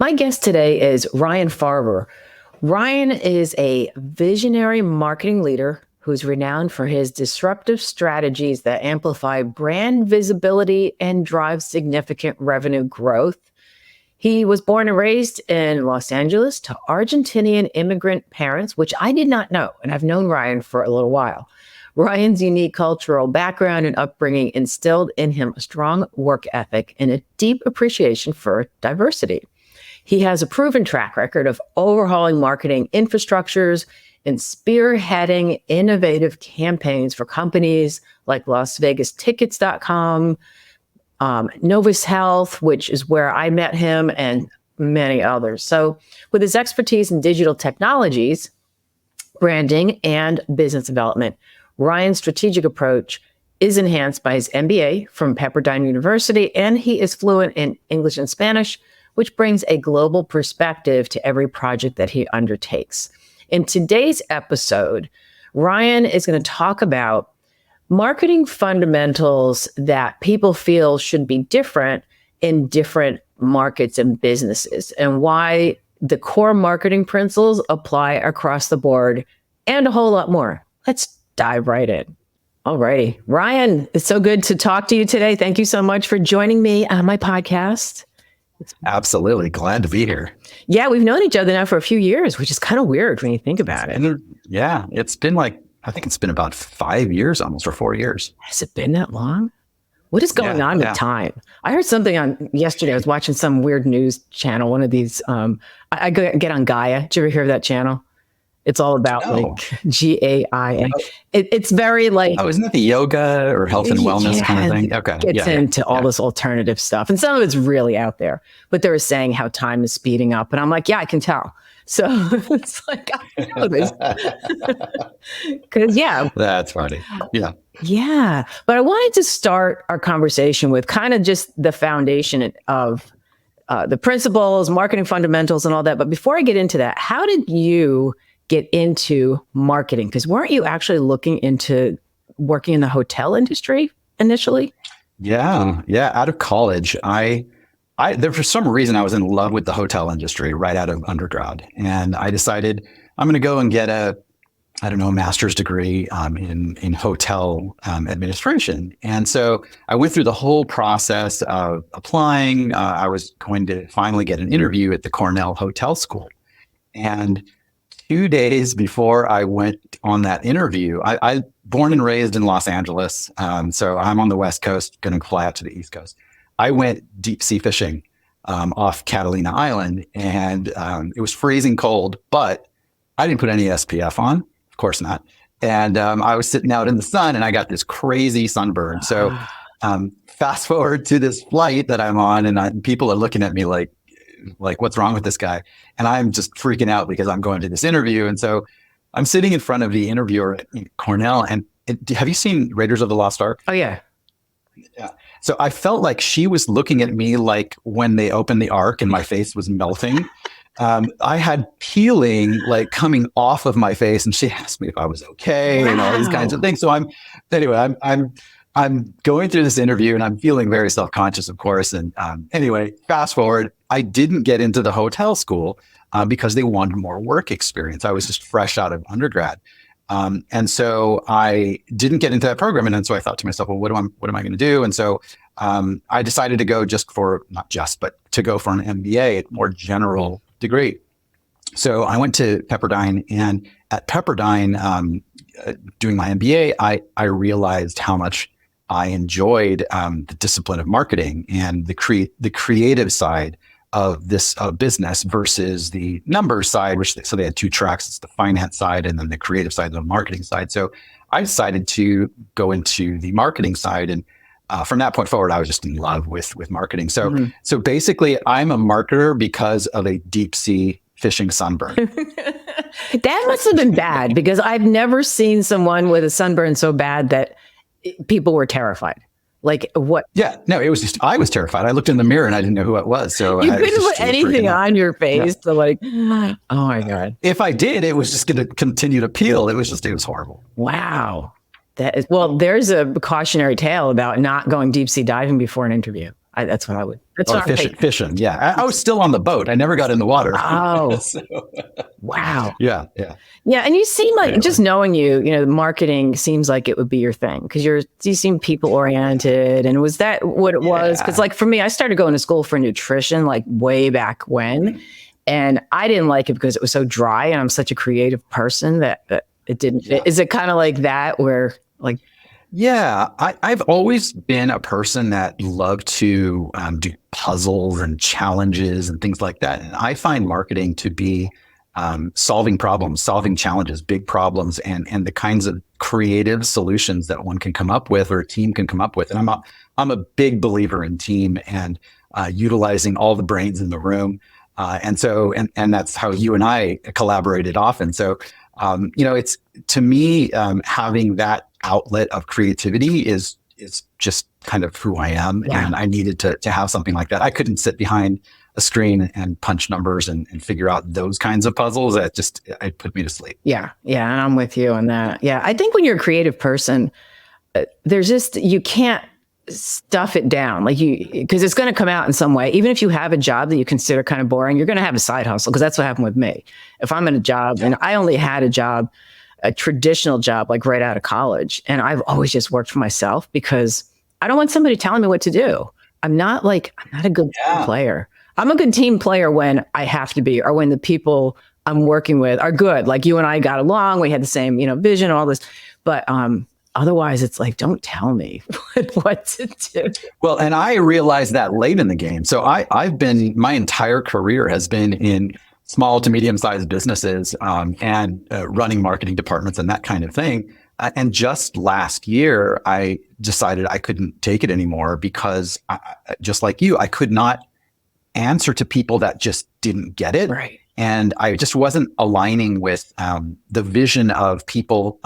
My guest today is Ryan Farber. Ryan is a visionary marketing leader who's renowned for his disruptive strategies that amplify brand visibility and drive significant revenue growth. He was born and raised in Los Angeles to Argentinian immigrant parents, which I did not know, and I've known Ryan for a little while. Ryan's unique cultural background and upbringing instilled in him a strong work ethic and a deep appreciation for diversity. He has a proven track record of overhauling marketing infrastructures and spearheading innovative campaigns for companies like LasVegasTickets.com, Novus Health, which is where I met him, and many others. So with his expertise in digital technologies, branding, and business development, Ryan's strategic approach is enhanced by his MBA from Pepperdine University, and he is fluent in English and Spanish, which brings a global perspective to every project that he undertakes. In today's episode, Ryan is going to talk about marketing fundamentals that people feel should be different in different markets and businesses, and why the core marketing principles apply across the board, and a whole lot more. Let's dive right in. All righty. Ryan, it's so good to talk to you today. Thank you so much for joining me on my podcast. Absolutely. Glad to be here. Yeah, we've known each other now for a few years, which is kind of weird when you think about it. Yeah, it's been I think it's been about 5 years almost, or 4 years. Has it been that long? What is going on with time? I heard something on yesterday. I was watching some weird news channel, one of these. I get on Gaia. Did you ever hear of that channel? It's all about GAIA. It's very isn't it the yoga or health and wellness kind of thing? Okay. Gets into all this alternative stuff. And some of it's really out there, but they were saying how time is speeding up. And I'm like, yeah, I can tell. So it's like, I know this. Because, That's funny. Yeah. Yeah. But I wanted to start our conversation with kind of just the foundation of the principles, marketing fundamentals, and all that. But before I get into that, how did you get into marketing? Because weren't you actually looking into working in the hotel industry initially? Yeah. Out of college, there for some reason I was in love with the hotel industry right out of undergrad, and I decided I'm going to go and get a master's degree in hotel administration. And so I went through the whole process of applying. I was going to finally get an interview at the Cornell Hotel School, and 2 days before I went on that interview, I born and raised in Los Angeles. So I'm on the West Coast, going to fly out to the East Coast. I went deep sea fishing off Catalina Island, and it was freezing cold, but I didn't put any SPF on, of course not. And I was sitting out in the sun, and I got this crazy sunburn. So fast forward to this flight that I'm on, and people are looking at me like, what's wrong with this guy? And I'm just freaking out because I'm going to this interview. And so I'm sitting in front of the interviewer at Cornell. And have you seen Raiders of the Lost Ark? Oh, yeah. Yeah. So I felt like she was looking at me like when they opened the Ark and my face was melting. I had peeling coming off of my face, and she asked me if I was okay and all these kinds of things. So I'm going through this interview, and I'm feeling very self-conscious, of course. And anyway, fast forward, I didn't get into the hotel school because they wanted more work experience. I was just fresh out of undergrad. And so I didn't get into that program. And then so I thought to myself, well, what am I going to do? And so I decided to go to go for an MBA, a more general degree. So I went to Pepperdine, and at Pepperdine, doing my MBA, I realized how much I enjoyed the discipline of marketing and the creative side of this business versus the numbers side, so they had two tracks. It's the finance side and then the creative side, the marketing side. So I decided to go into the marketing side. And from that point forward, I was just in love with marketing. So, so basically I'm a marketer because of a deep sea fishing sunburn. That must have been bad, because I've never seen someone with a sunburn so bad that people were terrified. Like what? Yeah, no, it was just, I was terrified. I looked in the mirror and I didn't know who it was. So you couldn't put anything on your face to oh my God. If I did, it was just going to continue to peel. It was horrible. Wow. That is, well, there's a cautionary tale about not going deep sea diving before an interview. That's what I would. That's Or what I'm thinking. fishing. Yeah. I was still on the boat. I never got in the water. Oh, So, wow. yeah. Yeah. Yeah, and you seem like Anyway. just knowing you, marketing seems like it would be your thing because you seem people oriented. And was that what it was? Because like for me, I started going to school for nutrition like way back when, and I didn't like it because it was so dry, and I'm such a creative person that it didn't. Is it kind of like that where like? Yeah, I've always been a person that loved to do puzzles and challenges and things like that. And I find marketing to be solving problems, solving challenges, big problems, and the kinds of creative solutions that one can come up with or a team can come up with. And I'm a big believer in team and utilizing all the brains in the room. And that's how you and I collaborated often. So, it's to me, having that outlet of creativity is just kind of who I am. Yeah. And I needed to have something like that. I couldn't sit behind a screen and punch numbers and figure out those kinds of puzzles. It put me to sleep. Yeah. Yeah. And I'm with you on that. Yeah. I think when you're a creative person, you can't stuff it down because it's going to come out in some way. Even if you have a job that you consider kind of boring, you're going to have a side hustle because that's what happened with me. If I'm in a job and I only had a traditional job, like right out of college, and I've always just worked for myself because I don't want somebody telling me what to do. I'm not a good team player. I'm a good team player when I have to be, or when the people I'm working with are good. Like you and I got along, we had the same, vision, all this, but, otherwise, it's like, don't tell me what to do. Well, and I realized that late in the game. So my entire career has been in small to medium-sized businesses and running marketing departments and that kind of thing. And just last year, I decided I couldn't take it anymore because just like you, I could not answer to people that just didn't get it. Right. And I just wasn't aligning with the vision of people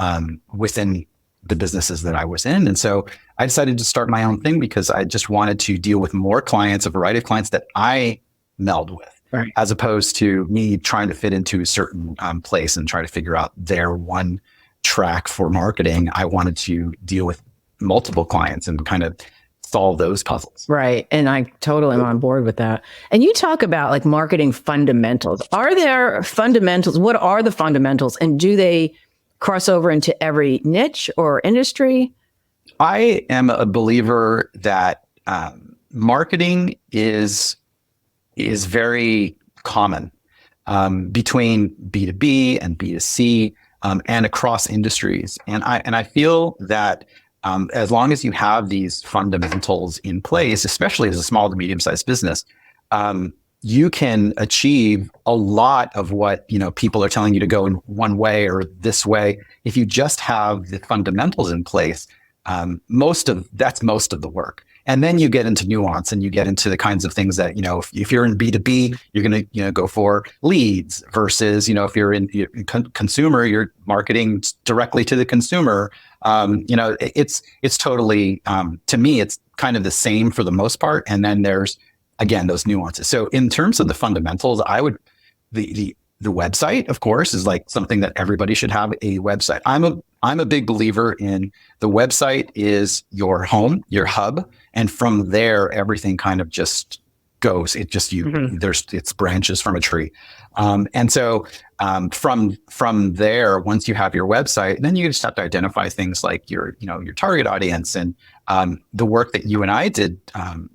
within the businesses that I was in. And so I decided to start my own thing because I just wanted to deal with more clients, a variety of clients that I meld with, right, as opposed to me trying to fit into a certain place and try to figure out their one track for marketing. I wanted to deal with multiple clients and kind of solve those puzzles. Right. And I totally am on board with that. And you talk about like marketing fundamentals. Are there fundamentals? What are the fundamentals? And do they cross over into every niche or industry? I am a believer that marketing is very common between B2B and B2C and across industries. And I feel that as long as you have these fundamentals in place, especially as a small to medium-sized business, you can achieve a lot of what people are telling you to go in one way or this way. If you just have the fundamentals in place, most of the work. And then you get into nuance and you get into the kinds of things that, if you're in B2B, you're going to, go for leads versus, if you're in consumer, you're marketing directly to the consumer. It's totally, to me, it's kind of the same for the most part. And then there's, again, those nuances. So in terms of the fundamentals, the website, of course, is like something that everybody should have a website. I'm a big believer in the website is your home, your hub. And from there, everything kind of just goes. It just, it's branches from a tree. And so from there, once you have your website, then you just have to identify things like your target audience and the work that you and I did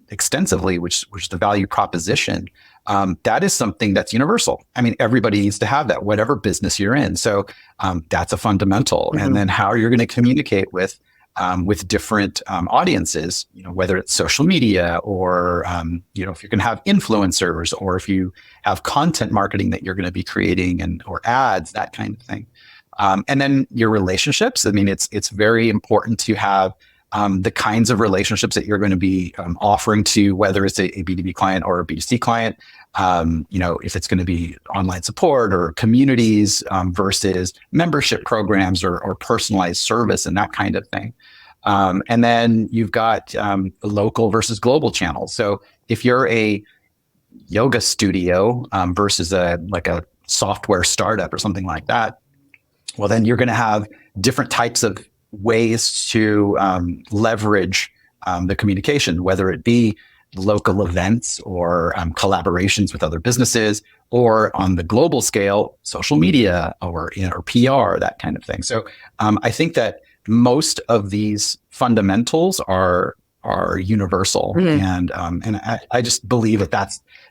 extensively, which the value proposition. That is something that's universal. I mean, everybody needs to have that, whatever business you're in. So that's a fundamental. Mm-hmm. And then how you're going to communicate with different audiences, whether it's social media or, if you're going to have influencers or if you have content marketing that you're going to be creating or ads, that kind of thing. And then your relationships. I mean, it's very important to have the kinds of relationships that you're going to be offering to, whether it's a B2B client or a B2C client, if it's going to be online support or communities versus membership programs or personalized service and that kind of thing. And then you've got local versus global channels. So if you're a yoga studio versus a software startup or something like that, well, then you're going to have different types of ways to leverage the communication, whether it be, local events or collaborations with other businesses, or on the global scale, social media or, or PR, that kind of thing. So I think that most of these fundamentals are universal, and I just believe that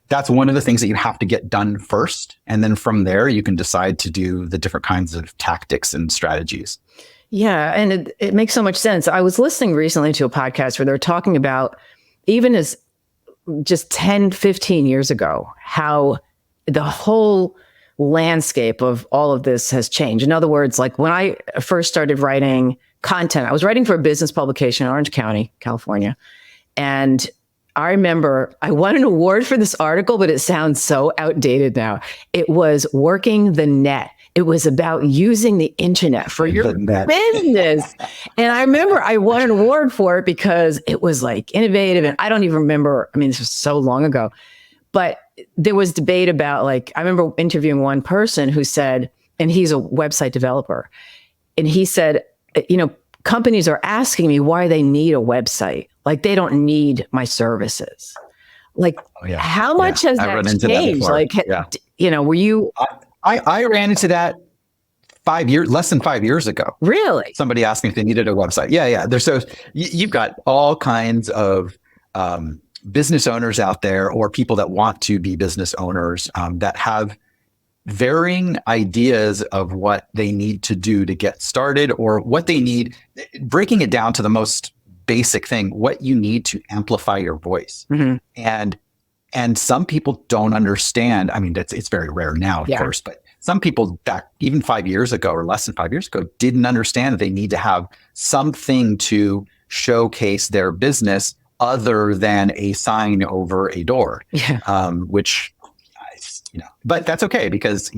that's one of the things that you have to get done first, and then from there you can decide to do the different kinds of tactics and strategies. Yeah, and it makes so much sense. I was listening recently to a podcast where they're talking about, even as just 10, 15 years ago, how the whole landscape of all of this has changed. In other words, like when I first started writing content, I was writing for a business publication in Orange County, California. And I remember I won an award for this article, but it sounds so outdated now. It was Working the Net. It was about using the internet for your business. And I remember I won an award for it because it was like innovative. And I don't even remember, I mean, this was so long ago, but there was debate about, like, I remember interviewing one person who said, and he's a website developer, and he said, companies are asking me why they need a website. Like, they don't need my services. Like, how much has that changed? Were you... I ran into that less than 5 years ago. Really? Somebody asked me if they needed a website. Yeah. You've got all kinds of business owners out there, or people that want to be business owners, that have varying ideas of what they need to do to get started, or what they need, breaking it down to the most basic thing, what you need to amplify your voice. And some people don't understand. I mean, it's very rare now, of course, but some people back even 5 years ago, or less than 5 years ago, didn't understand that they need to have something to showcase their business other than a sign over a door. But that's okay, because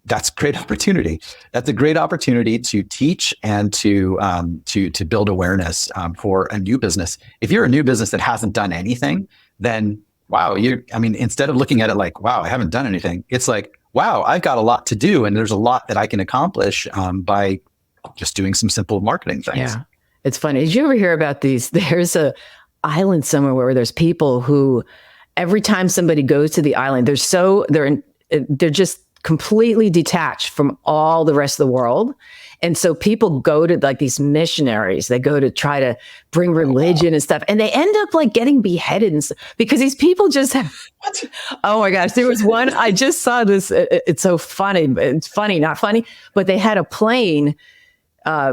that's great opportunity. That's a great opportunity to teach and to build awareness for a new business. If you're a new business that hasn't done anything, then wow, instead of looking at it like, wow, I haven't done anything, it's like, wow, I've got a lot to do, and there's a lot that I can accomplish by just doing some simple marketing things. Yeah, it's funny. Did you ever hear about these? There's a island somewhere where there's people who, every time somebody goes to the island, they're just completely detached from all the rest of the world. And so people go to, like, these missionaries, they go to try to bring religion and stuff, and they end up like getting beheaded and stuff, because these people just have, oh my gosh, there was one, I just saw this. It's so funny. It's funny, not funny, but they had a plane.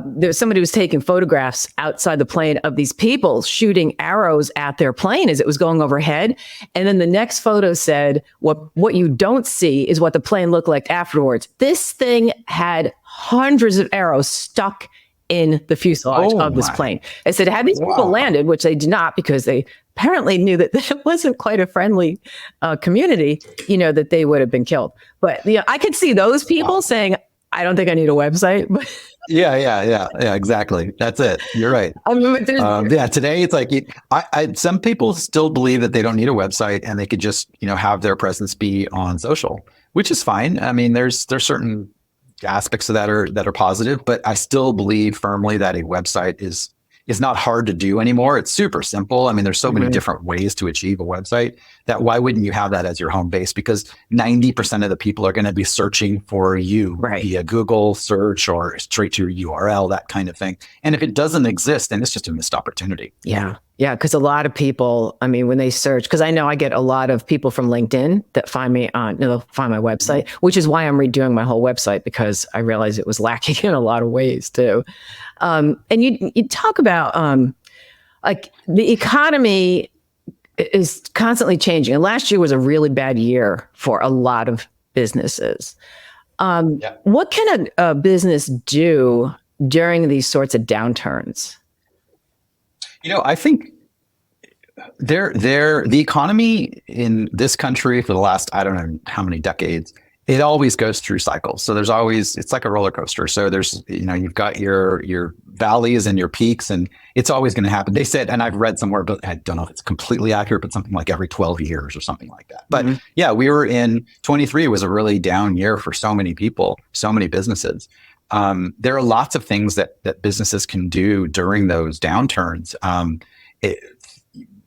There's somebody who was taking photographs outside the plane of these people shooting arrows at their plane as it was going overhead. And then the next photo said, what you don't see is what the plane looked like afterwards. This thing had hundreds of arrows stuck in the fuselage of this plane. I said, had these people landed, which they did not, because they apparently knew that it wasn't quite a friendly community, that they would have been killed. But I could see those people saying, I don't think I need a website. But Yeah, exactly. That's it. You're right. Today it's like, some people still believe that they don't need a website, and they could just, have their presence be on social, which is fine. I mean, there's certain aspects of that are positive, but I still believe firmly that a website is not hard to do anymore. It's super simple. I mean, there's so many different ways to achieve a website, that why wouldn't you have that as your home base? Because 90% of the people are going to be searching for you via Google search or straight to your URL, that kind of thing. And if it doesn't exist, then it's just a missed opportunity. Yeah. Because a lot of people, I mean, when they search, because I know I get a lot of people from LinkedIn that find me on, they'll find my website, which is why I'm redoing my whole website, because I realized it was lacking in a lot of ways too. And you talk about like the economy is constantly changing. And last year was a really bad year for a lot of businesses. What can a business do during these sorts of downturns? I think the economy in this country for the last, I don't know how many decades, it always goes through cycles. So there's always, it's like a roller coaster. So there's, you've got your valleys and your peaks, and it's always going to happen. They said, and I've read somewhere, but I don't know if it's completely accurate, but something like every 12 years or something like that. But we were in 23 was a really down year for so many people, so many businesses. There are lots of things that businesses can do during those downturns.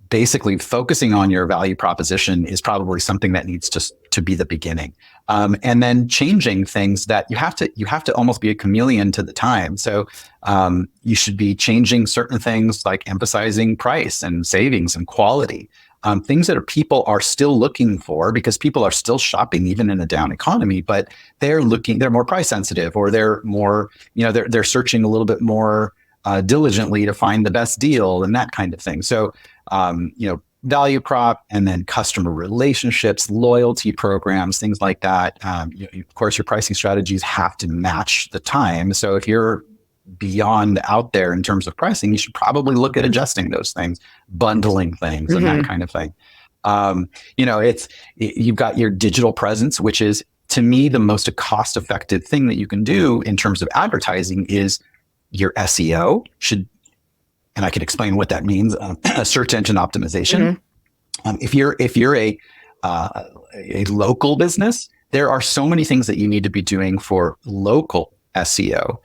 basically focusing on your value proposition is probably something that needs to be the beginning. And then changing things that you have to almost be a chameleon to the time. So you should be changing certain things like emphasizing price and savings and quality, things that people are still looking for, because people are still shopping even in a down economy, but they're more price sensitive, or they're more, they're searching a little bit more diligently to find the best deal and that kind of thing. So, value prop, and then customer relationships, loyalty programs, things like that. Of course, your pricing strategies have to match the time. So if you're beyond out there in terms of pricing, you should probably look at adjusting those things, bundling things, and that kind of thing. You've got your digital presence, which is, to me, the most cost-effective thing that you can do in terms of advertising is your SEO should, and I can explain what that means, search engine optimization. If you're a local business, there are so many things that you need to be doing for local SEO.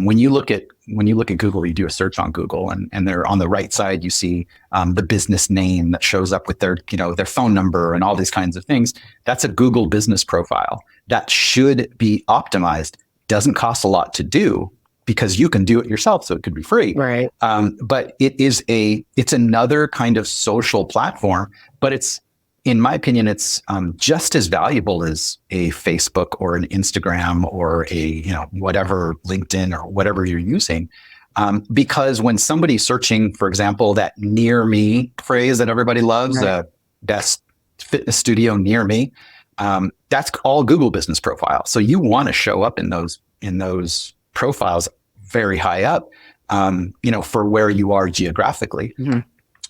When you look at Google, you do a search on Google, and they're on the right side, you see the business name that shows up with their phone number and all these kinds of things. That's a Google business profile that should be optimized. Doesn't cost a lot to do, because you can do it yourself, so it could be free. Right. But it's another kind of social platform, but in my opinion, it's just as valuable as a Facebook or an Instagram or a, whatever, LinkedIn or whatever you're using. Because when somebody's searching, for example, that near me phrase that everybody loves, right, best fitness studio near me, that's all Google business profile. So you want to show up in those profiles very high up, for where you are geographically.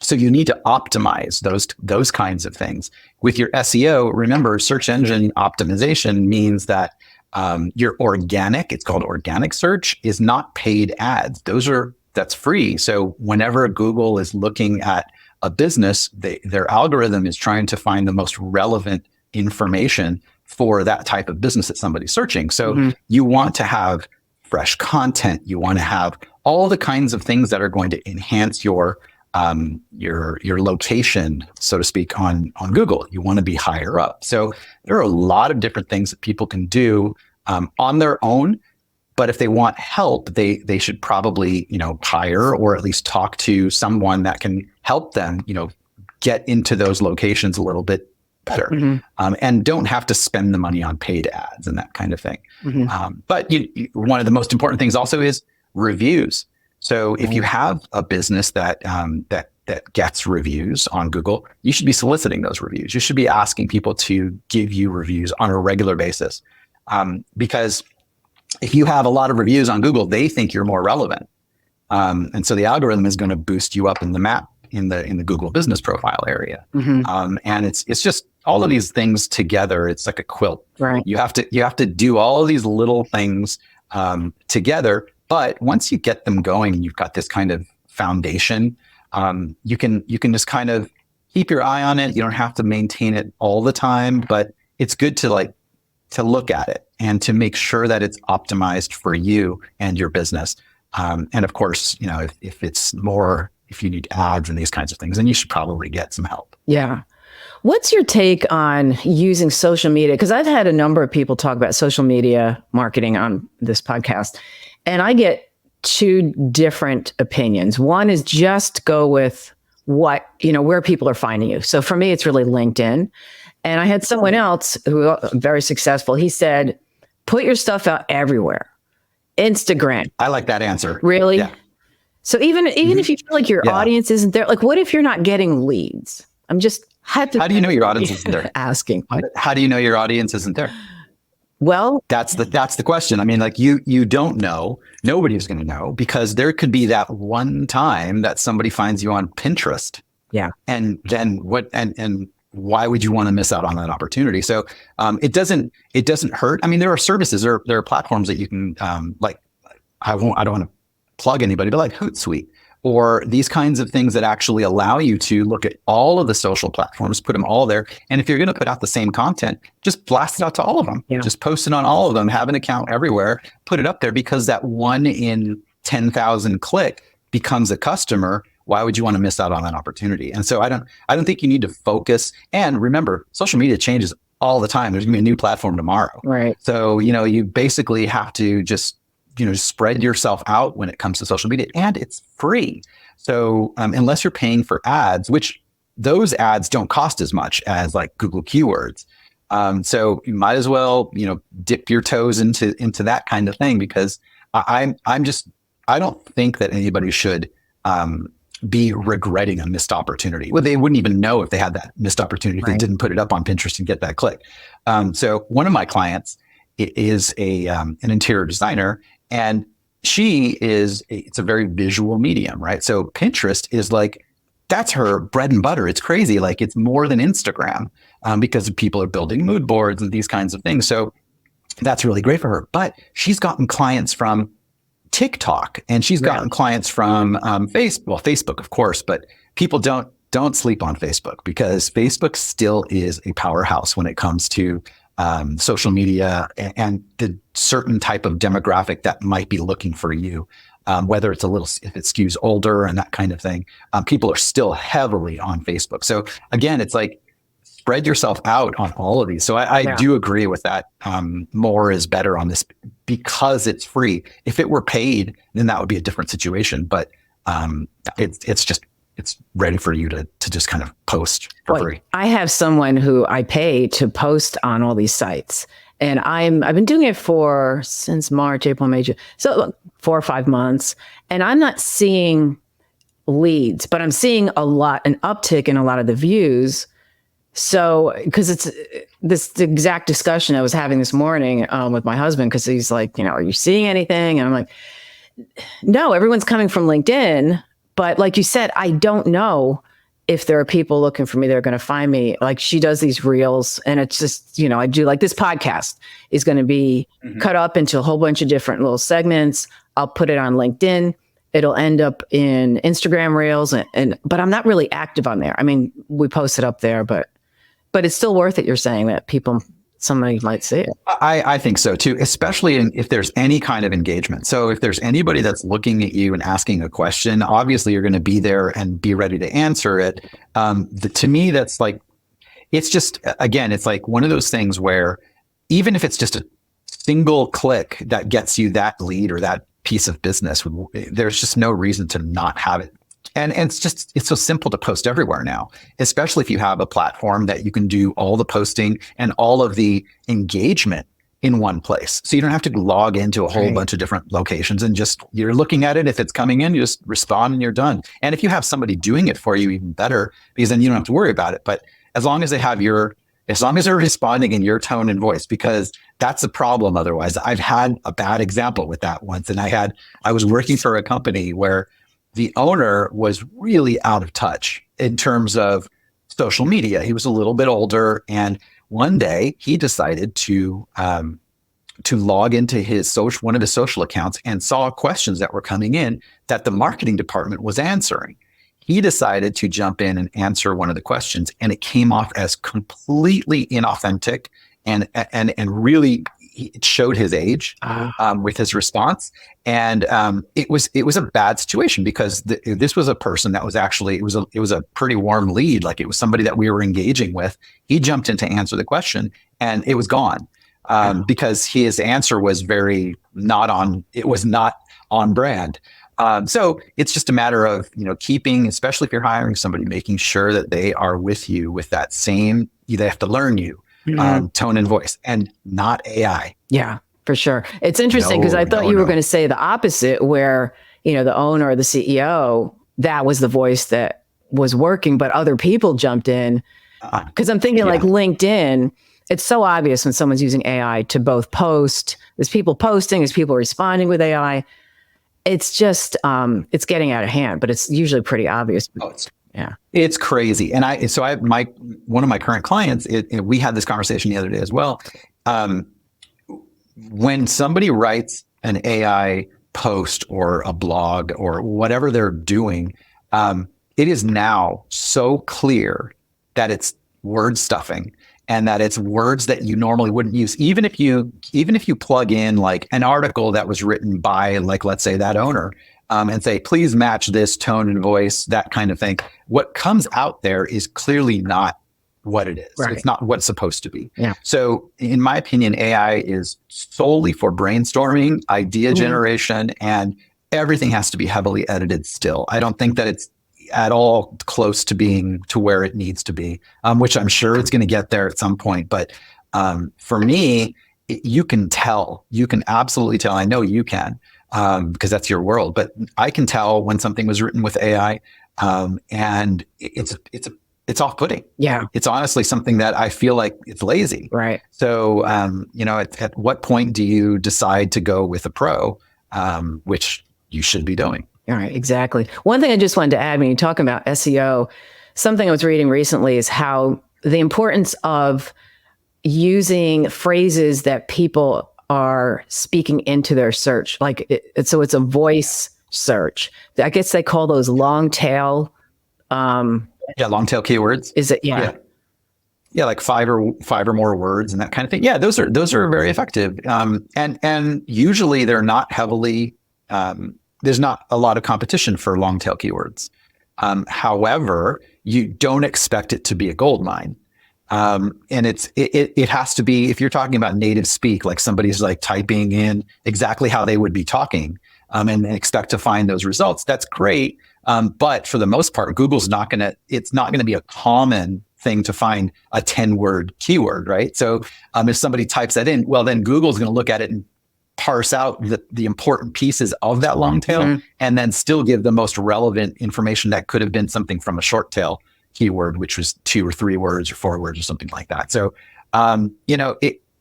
So you need to optimize those kinds of things. With your SEO, remember, search engine optimization means that your organic, it's called organic search, is not paid ads. That's free. So whenever Google is looking at a business, their algorithm is trying to find the most relevant information for that type of business that somebody's searching. So you want to have fresh content. You want to have all the kinds of things that are going to enhance your location, so to speak, on Google. You want to be higher up. So there are a lot of different things that people can do on their own. But if they want help, they should probably, hire, or at least talk to someone that can help them, get into those locations a little bit better, and don't have to spend the money on paid ads and that kind of thing. But one of the most important things also is reviews. So if you have a business that gets reviews on Google, you should be soliciting those reviews. You should be asking people to give you reviews on a regular basis, because if you have a lot of reviews on Google, they think you're more relevant, and so the algorithm is going to boost you up in the map in the Google business profile area. And it's just all of these things together. It's like a quilt. Right. You have to do all of these little things together. But once you get them going and you've got this kind of foundation, you can just kind of keep your eye on it. You don't have to maintain it all the time, but it's good to look at it and to make sure that it's optimized for you and your business. And of course, if you need ads and these kinds of things, then you should probably get some help. Yeah. What's your take on using social media? Because I've had a number of people talk about social media marketing on this podcast, and I get two different opinions. One is just go with where people are finding you. So for me, it's really LinkedIn. And I had someone else who very successful. He said, put your stuff out everywhere. Instagram. I like that answer. Really? Yeah. So even if you feel like your audience isn't there, like what if you're not getting leads? I'm just How do you know your audience isn't there? Asking. How do you know your audience isn't there? Well, that's the question. I mean, like you don't know. Nobody's going to know, because there could be that one time that somebody finds you on Pinterest. Yeah. And then what? And why would you want to miss out on that opportunity? So it doesn't hurt. I mean, there are services, there are platforms that you can I don't want to plug anybody, but like Hootsuite, or these kinds of things that actually allow you to look at all of the social platforms, put them all there. And if you're going to put out the same content, just blast it out to all of them. Yeah. Just post it on all of them, have an account everywhere, put it up there, because that 1 in 10,000 click becomes a customer why would you want to miss out on that opportunity? And so I don't think you need to focus. And remember, social media changes all the time. There's gonna be a new platform tomorrow. Right. So, you basically have to just, spread yourself out when it comes to social media, and it's free. So unless you're paying for ads, which those ads don't cost as much as like Google keywords. So you might as well, dip your toes into that kind of thing, because I don't think that anybody should be regretting a missed opportunity. Well, they wouldn't even know if they had that missed opportunity if they didn't put it up on Pinterest and get that click. So one of my clients is an interior designer, and it's a very visual medium, right? So Pinterest is like, that's her bread and butter. It's crazy. Like, it's more than Instagram because people are building mood boards and these kinds of things. So that's really great for her. But she's gotten clients from TikTok, and she's gotten clients from Facebook, of course. But people don't sleep on Facebook, because Facebook still is a powerhouse when it comes to social media and the certain type of demographic that might be looking for you. Whether it's if it skews older and that kind of thing, people are still heavily on Facebook. So again, it's like, spread yourself out on all of these. So I do agree with that. More is better on this because it's free. If it were paid, then that would be a different situation. But it's ready for you to just kind of post for free. I have someone who I pay to post on all these sites. And I've been doing it since March, April, May, June. So 4 or 5 months. And I'm not seeing leads, but I'm seeing an uptick in a lot of the views. So, because it's this exact discussion I was having this morning with my husband, because he's like, are you seeing anything? And I'm like, no, everyone's coming from LinkedIn. But like you said, I don't know if there are people looking for me, they're going to find me. Like, she does these reels, and it's just, I do, like, this podcast is going to be cut up into a whole bunch of different little segments. I'll put it on LinkedIn. It'll end up in Instagram reels, but I'm not really active on there. I mean, we post it up there, but it's still worth it. You're saying that somebody might see it. I think so too, especially if there's any kind of engagement. So if there's anybody that's looking at you and asking a question, obviously you're going to be there and be ready to answer it. To me, that's like, it's just, again, it's like one of those things where even if it's just a single click that gets you that lead or that piece of business, there's just no reason to not have it. And it's so simple to post everywhere now, especially if you have a platform that you can do all the posting and all of the engagement in one place. So you don't have to log into a whole bunch of different locations, and you're looking at it. If it's coming in, you just respond and you're done. And if you have somebody doing it for you, even better, because then you don't have to worry about it. But as long as they're responding in your tone and voice, because that's a problem. Otherwise, I've had a bad example with that once. And I was working for a company where the owner was really out of touch in terms of social media. He was a little bit older, and one day he decided to log into one of his social accounts and saw questions that were coming in that the marketing department was answering. He decided to jump in and answer one of the questions, and it came off as completely inauthentic and really, it showed his age with his response. And it was a bad situation, because this was a person that was actually, it was a pretty warm lead. Like, it was somebody that we were engaging with. He jumped in to answer the question, and it was gone because his answer was it was not on brand. So it's just a matter of, keeping, especially if you're hiring somebody, making sure that they are with you with that same, they have to learn you. Tone and voice, and not AI. Yeah, for sure. It's interesting, because I thought you were going to say the opposite, where, the owner or the CEO, that was the voice that was working, but other people jumped in. Because I'm thinking like LinkedIn, it's so obvious when someone's using AI to both post. There's people posting, there's people responding with AI. It's just, it's getting out of hand, but it's usually pretty obvious. Yeah, it's crazy. And one of my current clients, we had this conversation the other day as well. When somebody writes an AI post or a blog or whatever they're doing, it is now so clear that it's word stuffing, and that it's words that you normally wouldn't use. Even if you plug in like an article that was written by, like, let's say that owner, and say, please match this tone and voice, that kind of thing. What comes out there is clearly not what it is. Right. It's not what's supposed to be. Yeah. So in my opinion, AI is solely for brainstorming, idea generation, and everything has to be heavily edited still. I don't think that it's at all close to being to where it needs to be, which I'm sure it's going to get there at some point. But for me, you can tell, you can absolutely tell. I know you can, because that's your world, but I can tell when something was written with AI, and it's off-putting. Yeah. It's honestly something that I feel like it's lazy. Right. So, at what point do you decide to go with a pro, which you should be doing? All right, exactly. One thing I just wanted to add when you're talking about SEO, something I was reading recently is how the importance of using phrases that people are speaking into their search. So it's a voice search. I guess they call those long tail. Long tail keywords. Is it? Yeah. Yeah, like five or more words and that kind of thing. Yeah, those are very effective. And usually they're not heavily. There's not a lot of competition for long tail keywords. However, you don't expect it to be a gold mine. And it has to be, if you're talking about native speak, like somebody's like typing in exactly how they would be talking, and expect to find those results. That's great. But for the most part, it's not going to be a common thing to find a 10-word keyword, right? So if somebody types that in, well, then Google's going to look at it and parse out the important pieces of that long tail, and then still give the most relevant information that could have been something from a short tail keyword, which was 2 or 3 words or 4 words or something like that. So,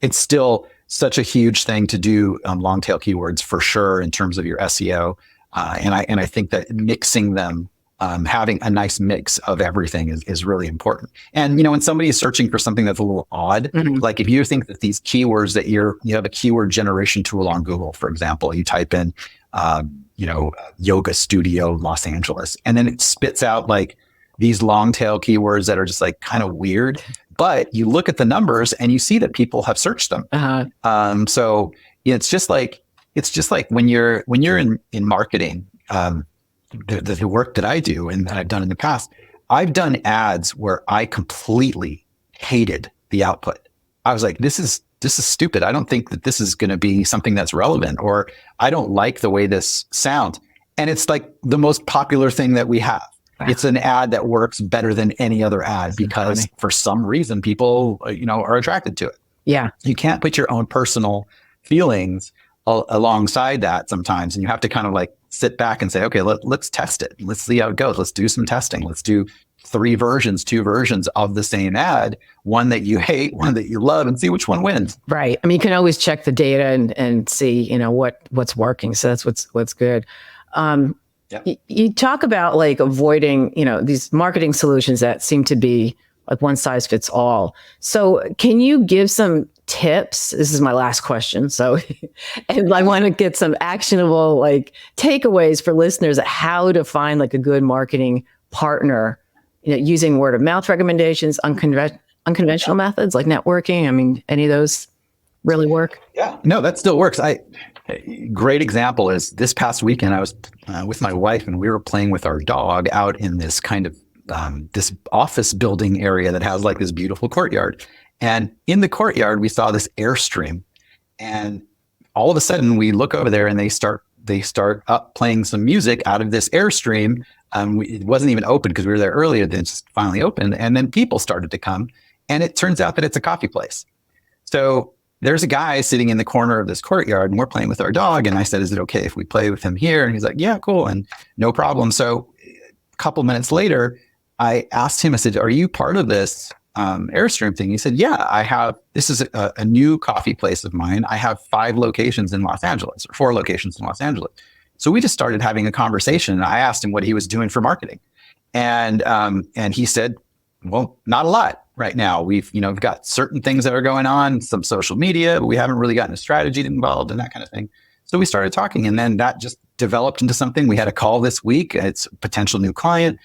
it's still such a huge thing to do long tail keywords for sure in terms of your SEO. And I think that mixing them, having a nice mix of everything is really important. And, when somebody is searching for something that's a little odd, like if you think that these keywords that you have a keyword generation tool on Google, for example, you type in, yoga studio, Los Angeles, and then it spits out like these long tail keywords that are just like kind of weird, but you look at the numbers and you see that people have searched them. So it's just like when you're in marketing, the work that I do and that I've done in the past, I've done ads where I completely hated the output. I was like, this is stupid. I don't think that this is going to be something that's relevant, or I don't like the way this sounds. And it's like the most popular thing that we have. Wow. It's an ad that works better than any other ad because for some reason people, are attracted to it. Yeah. You can't put your own personal feelings alongside that sometimes. And you have to kind of like sit back and say, okay, let's test it. Let's see how it goes. Let's do some testing. Let's do 2 versions of the same ad, one that you hate, one that you love, and see which one wins. Right. I mean, you can always check the data and see, what's working. So that's what's good. You talk about like avoiding, these marketing solutions that seem to be like one size fits all. So can you give some tips? This is my last question. So, and I want to get some actionable like takeaways for listeners at how to find like a good marketing partner, using word of mouth recommendations, unconventional methods like networking. I mean, any of those really work? Yeah, no, that still works. Great example is this past weekend, I was with my wife and we were playing with our dog out in this kind of this office building area that has like this beautiful courtyard. And in the courtyard, we saw this Airstream. And all of a sudden we look over there and they start up playing some music out of this Airstream. It wasn't even open because we were there earlier, then it's finally opened. And then people started to come. And it turns out that it's a coffee place. So there's a guy sitting in the corner of this courtyard and we're playing with our dog. And I said, is it okay if we play with him here? And he's like, yeah, cool. And no problem. So a couple minutes later, I asked him, I said, are you part of this Airstream thing? He said, yeah, I have. This is a new coffee place of mine. I have 5 locations in Los Angeles, or 4 locations in Los Angeles. So we just started having a conversation. And I asked him what he was doing for marketing. And he said, well, not a lot right now. We've got certain things that are going on, some social media, but we haven't really gotten a strategy involved and that kind of thing. So we started talking, and then that just developed into something. We had a call this week. It's a potential new client.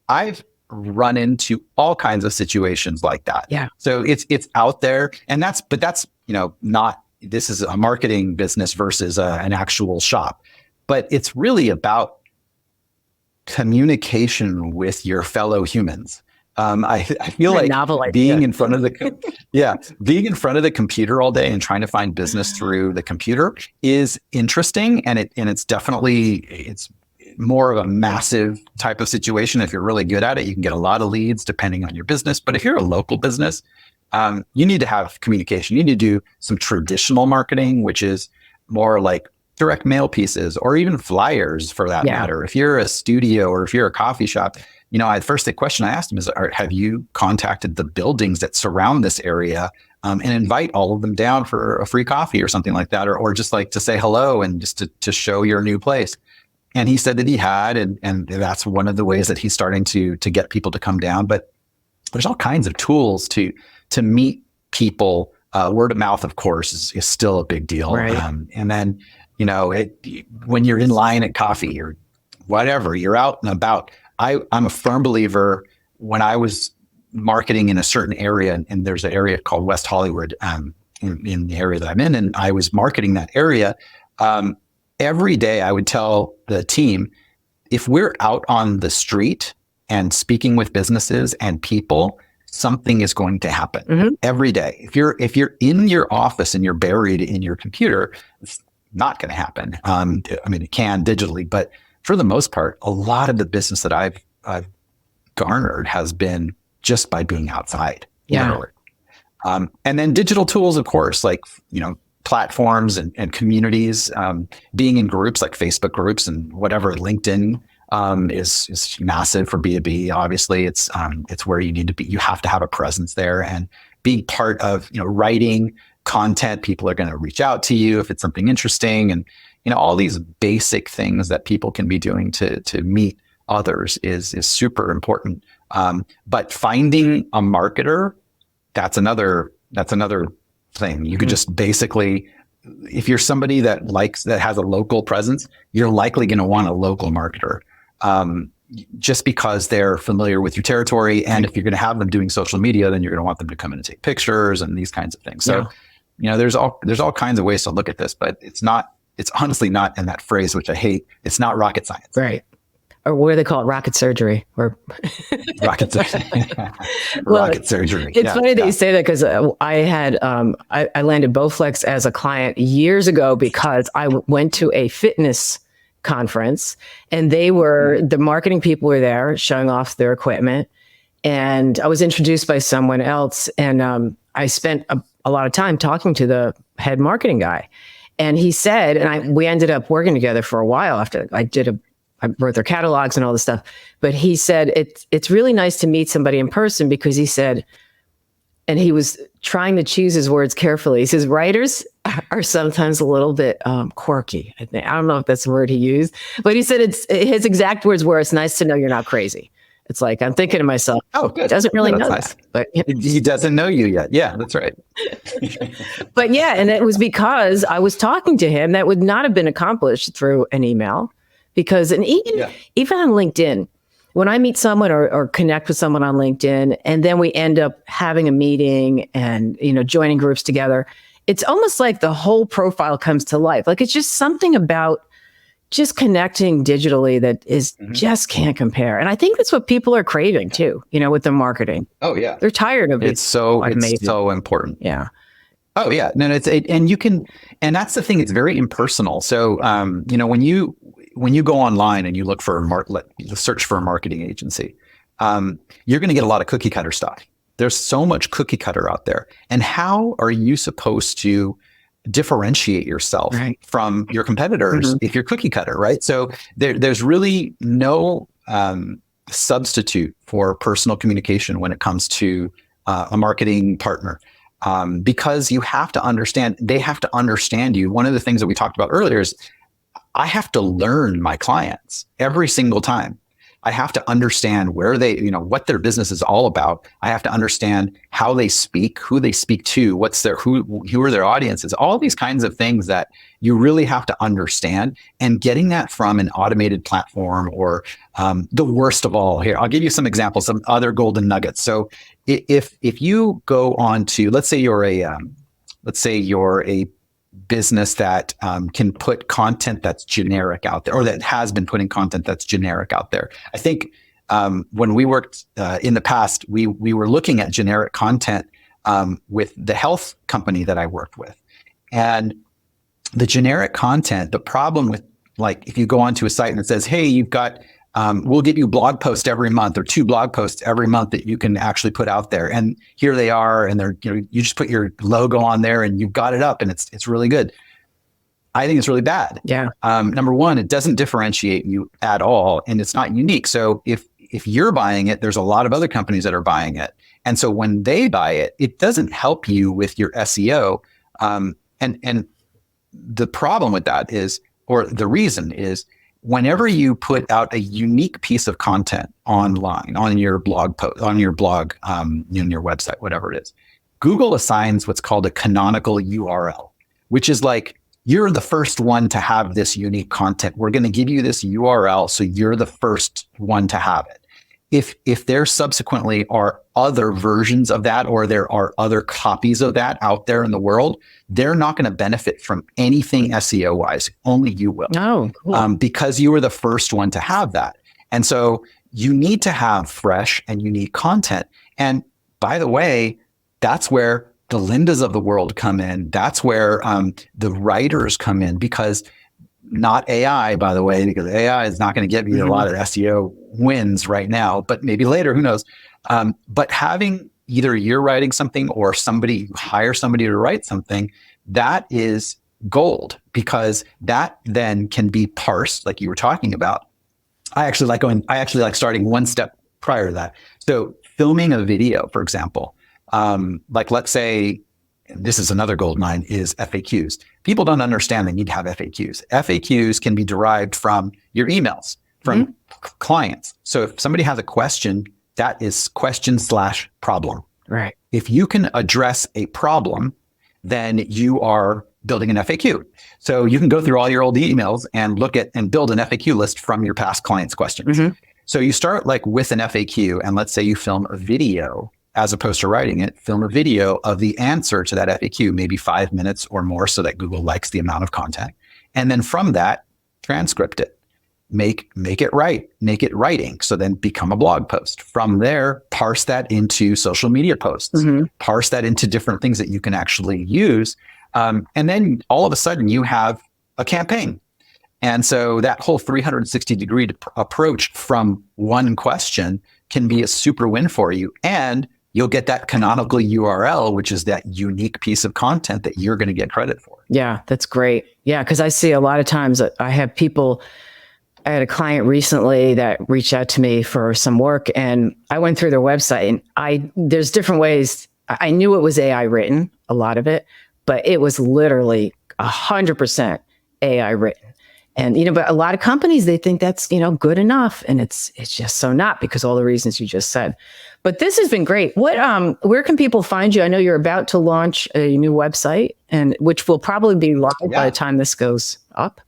I've run into all kinds of situations like that. Yeah. So it's out there, and that's not. This is a marketing business versus an actual shop. but it's really about communication with your fellow humans. I feel like being in front of being in front of the computer all day and trying to find business through the computer is interesting, and it's definitely more of a massive type of situation. If you're really good at it, you can get a lot of leads depending on your business. But if you're a local business, you need to have communication. You need to do some traditional marketing, which is more like direct mail pieces or even flyers for that matter. If you're a studio or if you're a coffee shop, the question I asked them is, have you contacted the buildings that surround this area and invite all of them down for a free coffee or something like that, or just like to say hello and just to show your new place? And he said that he had, and that's one of the ways that he's starting to get people to come down. But there's all kinds of tools to meet people. Word of mouth, of course, is still a big deal. Right. And then, when you're in line at coffee or whatever, you're out and about. I'm a firm believer. When I was marketing in a certain area, and there's an area called West Hollywood in the area that I'm in, and I was marketing that area. Every day I would tell the team, if we're out on the street and speaking with businesses and people, something is going to happen every day. If you're in your office and you're buried in your computer, it's not going to happen. It can digitally, but for the most part, a lot of the business that I've garnered has been just by being outside. Literally. And then digital tools, of course, like, platforms and communities, being in groups like Facebook groups and whatever. LinkedIn is massive for B2B. Obviously, it's where you need to be. You have to have a presence there, and being part of writing content. People are going to reach out to you if it's something interesting, and all these basic things that people can be doing to meet others is super important. But finding a marketer, that's another thing. You could just basically, if you're somebody that has a local presence, you're likely going to want a local marketer, just because they're familiar with your territory. And if you're going to have them doing social media, then you're going to want them to come in and take pictures and these kinds of things. So, there's all kinds of ways to look at this, but it's honestly not, in that phrase, which I hate, it's not rocket science. Right. Or what do they call it? Rocket surgery. Or rocket surgery. Well, rocket surgery. It's funny that you say that, because I had I landed Bowflex as a client years ago because I went to a fitness conference, and the marketing people were there showing off their equipment, and I was introduced by someone else, and I spent a lot of time talking to the head marketing guy, and he said, and we ended up working together for a while after I wrote their catalogs and all this stuff. But he said, it's really nice to meet somebody in person, because he said, and he was trying to choose his words carefully. He says, writers are sometimes a little bit quirky. I don't know if that's the word he used, but he said his exact words were, it's nice to know you're not crazy. It's like, I'm thinking to myself, oh, good. He doesn't really know that. But he doesn't know you yet. Yeah, that's right. But yeah, and it was because I was talking to him that would not have been accomplished through an email. Because, and even on LinkedIn, when I meet someone or connect with someone on LinkedIn, and then we end up having a meeting and, joining groups together, it's almost like the whole profile comes to life. Like, it's just something about just connecting digitally that is just can't compare. And I think that's what people are craving too, with the marketing. Oh yeah. They're tired of it. It's so important. Yeah. Oh yeah. No, and that's the thing. It's very impersonal. So, when you go online and you look for search for a marketing agency, you're going to get a lot of cookie cutter stuff. There's so much cookie cutter out there. And how are you supposed to differentiate yourself from your competitors if you're cookie cutter, right? So there's really no substitute for personal communication when it comes to a marketing partner. Because you have to understand, they have to understand you. One of the things that we talked about earlier is I have to learn my clients every single time. I have to understand where they, what their business is all about. I have to understand how they speak, who they speak to, who are their audiences, all these kinds of things that you really have to understand. And getting that from an automated platform, or the worst of all, here, I'll give you some examples, some other golden nuggets. So if you go on to, let's say you're a business that can put content that's generic out there, or that has been putting content that's generic out there. I think when we worked in the past, we were looking at generic content with the health company that I worked with. And the generic content, the problem with, like, if you go onto a site and it says, hey, you've got, we'll give you blog posts every month, or 2 blog posts every month that you can actually put out there. And here they are. And they're, you just put your logo on there and you've got it up, and it's really good. I think it's really bad. Yeah. Number one, it doesn't differentiate you at all, and it's not unique. So if you're buying it, there's a lot of other companies that are buying it. And so when they buy it, it doesn't help you with your SEO. And the problem with that is, or the reason is, whenever you put out a unique piece of content online, on your blog post, on your blog, on your website, whatever it is, Google assigns what's called a canonical URL, which is like, you're the first one to have this unique content. We're going to give you this URL, so you're the first one to have it. If there subsequently are other versions of that, or there are other copies of that out there in the world, they're not going to benefit from anything SEO wise. Only you will. Oh, cool. Because you were the first one to have that. And so you need to have fresh and unique content. And by the way, that's where the Lindas of the world come in. That's where the writers come in, because not AI, by the way, because AI is not going to give you a lot of SEO wins right now, but maybe later, who knows? But having either you're writing something or you hire somebody to write something, that is gold, because that then can be parsed, like you were talking about. I actually like starting one step prior to that. So filming a video, for example, like let's say, this is another gold mine, is FAQs. People don't understand they need to have FAQs. FAQs can be derived from your emails, from clients. So if somebody has a question, that is question/problem. Right. If you can address a problem, then you are building an FAQ. So you can go through all your old emails and look at and build an FAQ list from your past clients' questions. So you start like with an FAQ, and let's say you film a video. As opposed to writing it, film a video of the answer to that FAQ, maybe 5 minutes or more, so that Google likes the amount of content. And then from that, transcript it, make it right, make it writing. So then become a blog post. From there, parse that into social media posts, parse that into different things that you can actually use. And then all of a sudden you have a campaign. And so that whole 360-degree approach from one question can be a super win for you. And you'll get that canonical URL, which is that unique piece of content that you're going to get credit for. Yeah, that's great. Yeah, because I see a lot of times I have people, I had a client recently that reached out to me for some work, and I went through their website, and there's different ways. I knew it was AI written, a lot of it, but it was literally 100% AI written. And, but a lot of companies, they think that's, good enough. And it's just so not, because all the reasons you just said. But this has been great. Where can people find you? I know you're about to launch a new website, and which will probably be live by the time this goes up.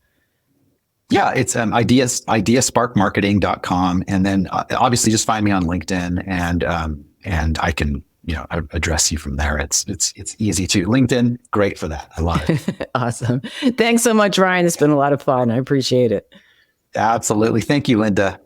Yeah, it's ideasparkmarketing.com. And then obviously just find me on LinkedIn, and I can, address you from there. It's easy to. LinkedIn, great for that. I love it. Awesome. Thanks so much, Ryan. It's been a lot of fun. I appreciate it. Absolutely. Thank you, Linda.